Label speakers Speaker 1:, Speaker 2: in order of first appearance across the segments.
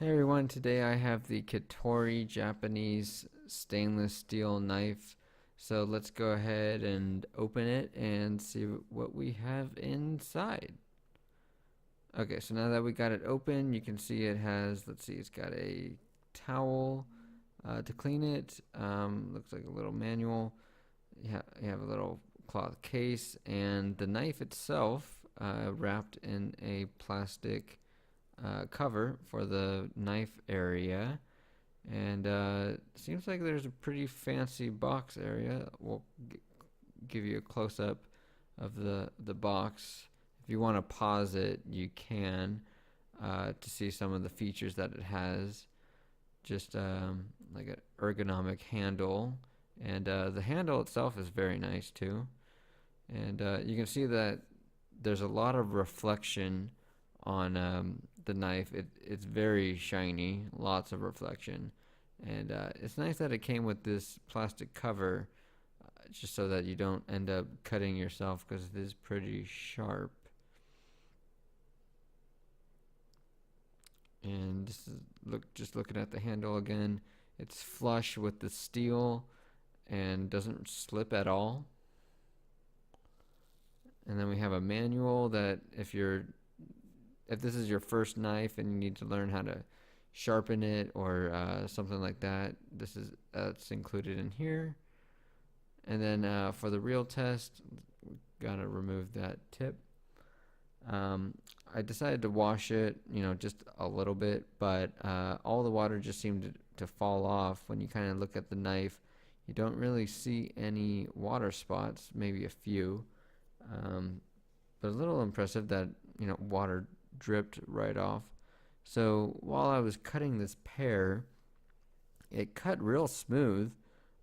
Speaker 1: Hey everyone, today I have the Kitory Japanese stainless steel knife. So let's go ahead and open it and see what we have inside. Okay, so now that we got it open, you can see it has, let's see, it's got a towel to clean it. Looks like a little manual. You have a little cloth case, and the knife itself wrapped in a plastic cover for the knife area. And seems like there's a pretty fancy box area. We'll give you a close up of the box. If you want to pause it, you can to see some of the features that it has. Just like an ergonomic handle, and the handle itself is very nice too. And you can see that there's a lot of reflection on the knife. It's very shiny, lots of reflection, and it's nice that it came with this plastic cover, just so that you don't end up cutting yourself because it is pretty sharp. And this is just looking at the handle again. It's flush with the steel and doesn't slip at all. And then we have a manual that if this is your first knife and you need to learn how to sharpen it or something like that, that's included in here. And then for the real test, we gotta remove that tip. I decided to wash it, just a little bit, but all the water just seemed to fall off. When you kind of look at the knife, you don't really see any water spots, maybe a few, but a little impressive that water dripped right off. So while I was cutting this pear, it cut real smooth,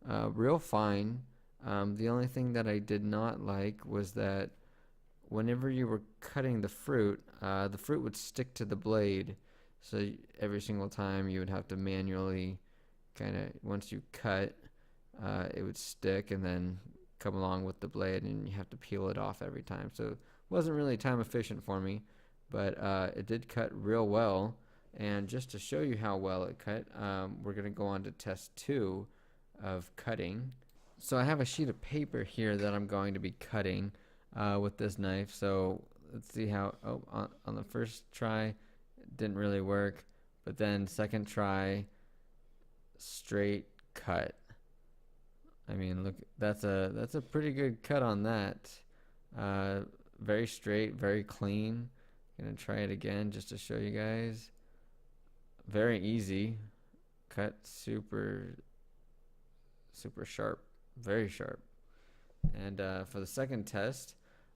Speaker 1: real fine. The only thing that I did not like was that whenever you were cutting the fruit would stick to the blade. So every single time you would have to manually once you cut, it would stick and then come along with the blade, and you have to peel it off every time. So it wasn't really time efficient for me, but it did cut real well. And just to show you how well it cut, we're going to go on to test 2 of cutting. So I have a sheet of paper here that I'm going to be cutting with this knife. So let's see how, on the first try, it didn't really work. But then second try, straight cut. I mean, look, that's a pretty good cut on that. Very straight, very clean. Gonna try it again just to show you guys. Very easy. Cut super sharp, very sharp. And for the second test,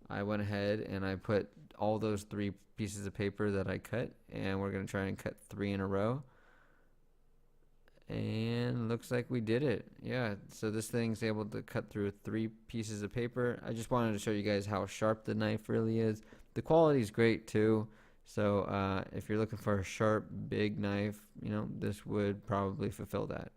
Speaker 1: I went ahead and I put all those 3 pieces of paper that I cut, and we're gonna try and cut 3 in a row. And looks like we did it. Yeah, so this thing's able to cut through 3 pieces of paper. I just wanted to show you guys how sharp the knife really is. The quality is great too. So if you're looking for a sharp, big knife, this would probably fulfill that.